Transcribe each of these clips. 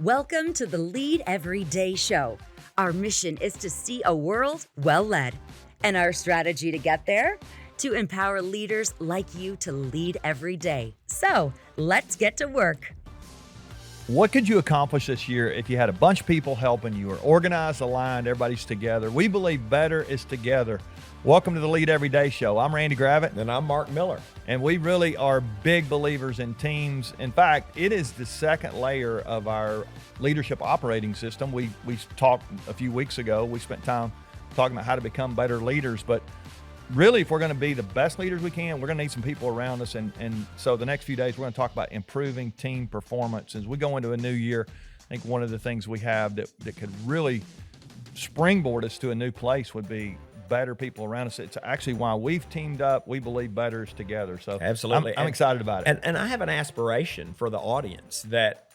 Welcome to the Lead Every Day show. Our mission is to see a world well led. And our strategy to get there? To empower leaders like you to lead every day. So let's get to work. What could you accomplish this year if you had a bunch of people helping you, or organized, aligned, everybody's together? We believe better is together. Welcome to the Lead Every Day show. I'm Randy Gravitt. And I'm Mark Miller. And we really are big believers in teams. In fact, it is the second layer of our leadership operating system. We talked a few weeks ago. We spent time talking about how to become better leaders. But really, if we're going to be the best leaders we can, we're going to need some people around us. And so the next few days, we're going to talk about improving team performance. As we go into a new year, I think one of the things we have that could really springboard us to a new place would be better people around us. It's actually why we've teamed up. We believe better is together. So absolutely, I'm excited about it. And I have an aspiration for the audience that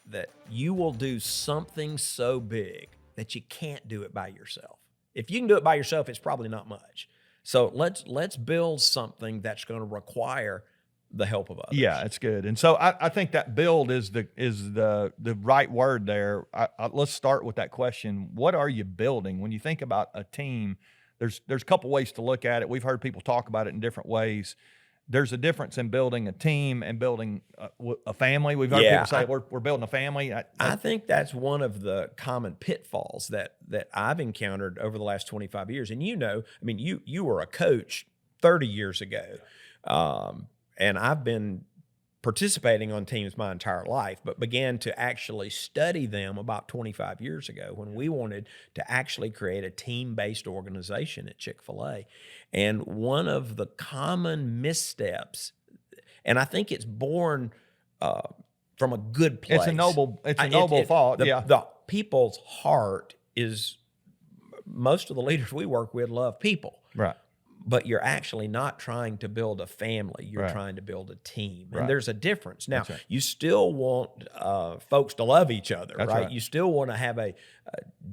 you will do something so big that you can't do it by yourself. If you can do it by yourself, it's probably not much. So let's build something that's going to require the help of others. Yeah, it's good. And so I think that build is the right word there. Let's start with that question. What are you building? When you think about a team, there's a couple ways to look at it. We've heard people talk about it in different ways. There's a difference in building a team and building a family. We've heard people say we're building a family. I think that's one of the common pitfalls that I've encountered over the last 25 years. And you were a coach 30 years ago, and I've been participating on teams my entire life, but began to actually study them about 25 years ago when we wanted to actually create a team-based organization at Chick-fil-A. And one of the common missteps, and I think it's born from a good place. It's a noble thought. The people's heart is, most of the leaders we work with love people. Right. But you're actually not trying to build a family. You're right. trying to build a team. And right. there's a difference. Now, right. you still want folks to love each other, That's right? You still want to have a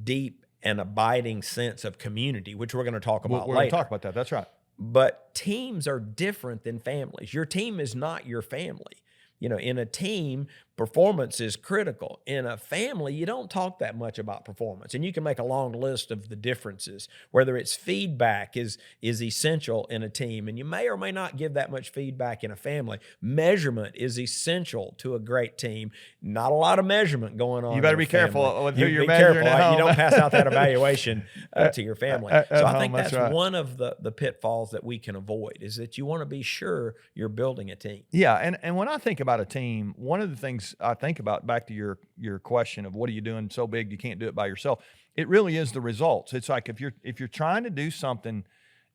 deep and abiding sense of community, which we're going to talk about We're later. going to talk about that. That's right. But teams are different than families. Your team is not your family. In a team, performance is critical. In a family, you don't talk that much about performance. And you can make a long list of the differences, whether it's feedback is essential in a team. And you may or may not give that much feedback in a family. Measurement is essential to a great team. Not a lot of measurement going on. You better be careful with who you're measuring at home. You don't pass out that evaluation to your family. So I think that's right. one of the pitfalls that we can avoid, is that you want to be sure you're building a team. Yeah, and when I think about a team, one of the things I think about, back to your question of what are you doing so big you can't do it by yourself, it really is the results. It's like if you're trying to do something,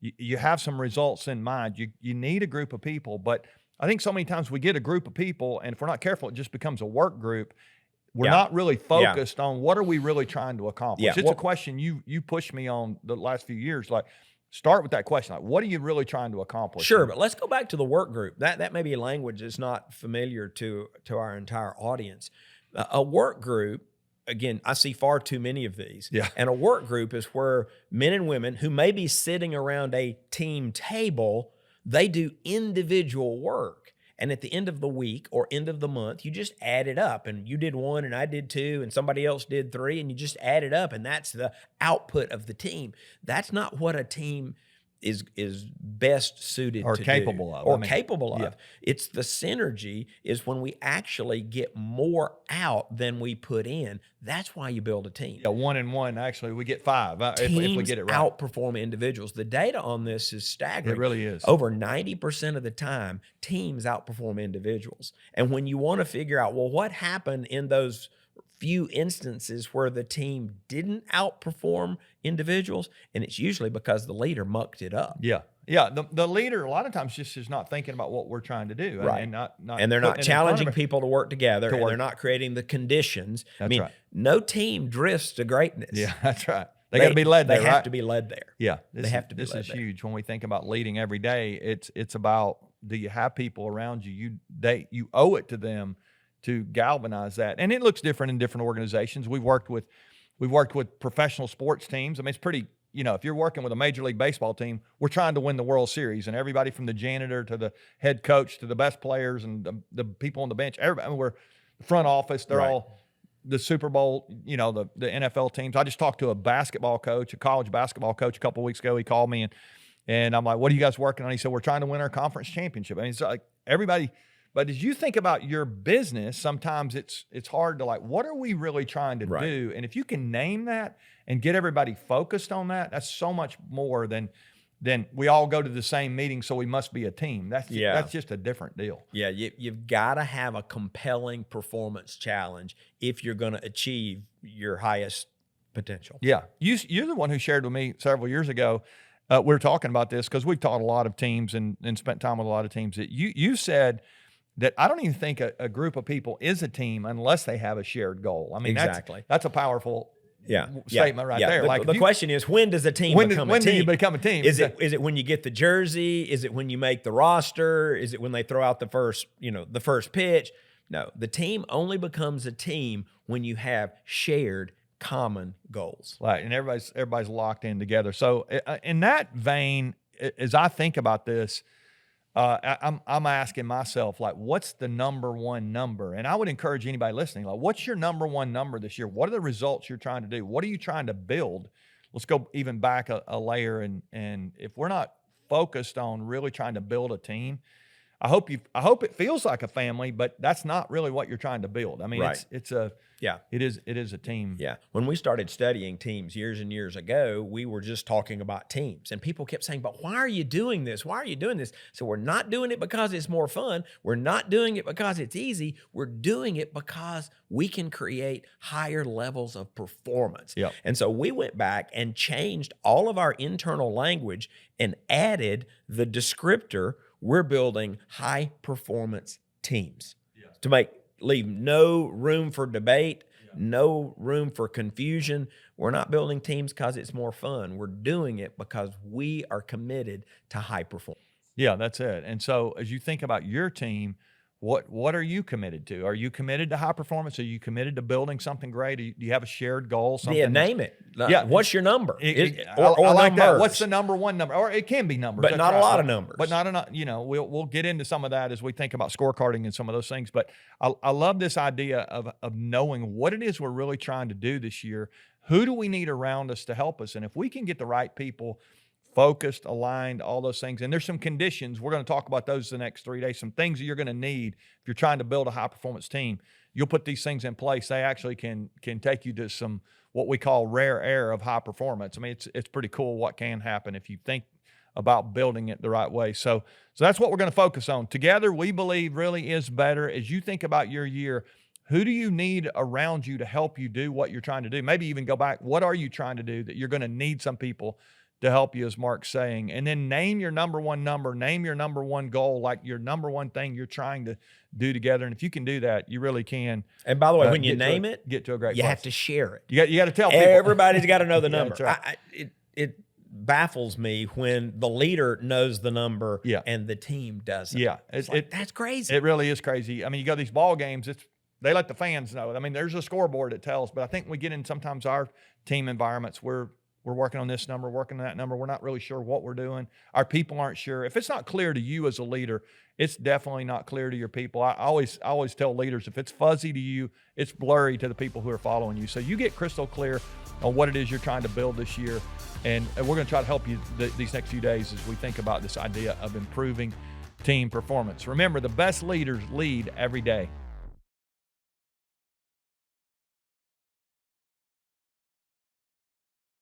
you have some results in mind. You need a group of people, but I think so many times we get a group of people, and if we're not careful, it just becomes a work group. We're not really focused on what are we really trying to accomplish. It's a question you pushed me on the last few years, like, start with that question. Like, what are you really trying to accomplish? Sure, but let's go back to the work group. That may be a language that's not familiar to our entire audience. A work group, again, I see far too many of these. Yeah. And a work group is where men and women who may be sitting around a team table, they do individual work. And at the end of the week or end of the month, you just add it up. And you did 1 and I did 2 and somebody else did 3, and you just add it up. And that's the output of the team. That's not what a team is best suited or to capable do, of. or capable of. It's the synergy is when we actually get more out than we put in. That's why you build a team. Yeah, 1 and 1, actually, we get 5 if we get it right. Outperform individuals. The data on this is staggering. It really is. Over 90% of the time, teams outperform individuals. And when you want to figure out, well, what happened in those few instances where the team didn't outperform individuals, and it's usually because the leader mucked it up. Yeah. The leader a lot of times just is not thinking about what we're trying to do, right? And they're not challenging people to work together. And they're not creating the conditions. That's right. No team drifts to greatness. Yeah, that's right. They got to be led there. They have to be led there. Yeah, they have to be. This is huge when we think about leading every day. It's about, do you have people around you? You owe it to them to galvanize that, and it looks different in different organizations. We've worked with professional sports teams. I mean, it's pretty. If you're working with a Major League Baseball team, we're trying to win the World Series, and everybody from the janitor to the head coach to the best players and the people on the bench, everybody, we're the front office. They're all the Super Bowl, the NFL teams. I just talked to a basketball coach, a college basketball coach a couple of weeks ago. He called me and I'm like, what are you guys working on? He said, we're trying to win our conference championship. I mean, it's like everybody, but as you think about your business, sometimes it's hard to like, what are we really trying to do? And if you can name that and get everybody focused on that, that's so much more than we all go to the same meeting, so we must be a team. That's just a different deal. Yeah, you've got to have a compelling performance challenge if you're going to achieve your highest potential. Yeah, you're the one who shared with me several years ago. We were talking about this because we've taught a lot of teams and spent time with a lot of teams. That you said that I don't even think a group of people is a team unless they have a shared goal. I mean, exactly. That's a powerful statement right yeah. there. The question is, when does a team become a team? When do you become a team? Is it when you get the jersey? Is it when you make the roster? Is it when they throw out the first pitch? No, the team only becomes a team when you have shared common goals. Right, and everybody's locked in together. So in that vein, as I think about this, I'm asking myself, like, what's the number one number? And I would encourage anybody listening, like, what's your number one number this year? What are the results you're trying to do? What are you trying to build? Let's go even back a layer. And if we're not focused on really trying to build a team, I hope it feels like a family, but that's not really what you're trying to build. I mean, it is a team. Yeah. When we started studying teams years and years ago, we were just talking about teams, and people kept saying, but why are you doing this? Why are you doing this? So we're not doing it because it's more fun. We're not doing it because it's easy. We're doing it because we can create higher levels of performance. Yep. And so we went back and changed all of our internal language and added the descriptor, we're building high performance teams to leave no room for debate, no room for confusion. We're not building teams because it's more fun. We're doing it because we are committed to high performance. Yeah, that's it. And so as you think about your team, what are you committed to? Are you committed to high performance? Are you committed to building something great? Do you have a shared goal? Yeah, name it. Yeah. What's your number? I like that. What's the number one number? Or it can be numbers. But not a lot of numbers. But not enough. We'll get into some of that as we think about scorecarding and some of those things. But I love this idea of knowing what it is we're really trying to do this year. Who do we need around us to help us? And if we can get the right people focused, aligned, all those things. And there's some conditions. We're going to talk about those the next 3 days, some things that you're going to need if you're trying to build a high-performance team. You'll put these things in place. They actually can take you to some what we call rare air of high performance. I mean, it's pretty cool what can happen if you think about building it the right way. So that's what we're going to focus on. Together, we believe really is better. As you think about your year, who do you need around you to help you do what you're trying to do? Maybe even go back, what are you trying to do that you're going to need some people to help you, as Mark's saying, and then name your number one number, name your number one goal, like your number one thing you're trying to do together. And if you can do that, you really can. And by the way, when you name it, get to a great you place. have to share it. You got to tell people. Everybody's got to know the number. Yeah, that's right. It baffles me when the leader knows the number and the team doesn't. Yeah, that's crazy. It really is crazy. I mean, you go to these ball games, they let the fans know. I mean, there's a scoreboard that tells, but I think we get in sometimes our team environments where we're working on this number, working on that number. We're not really sure what we're doing. Our people aren't sure. If it's not clear to you as a leader, it's definitely not clear to your people. I always tell leaders, if it's fuzzy to you, it's blurry to the people who are following you. So you get crystal clear on what it is you're trying to build this year. And we're going to try to help you these next few days as we think about this idea of improving team performance. Remember, the best leaders lead every day.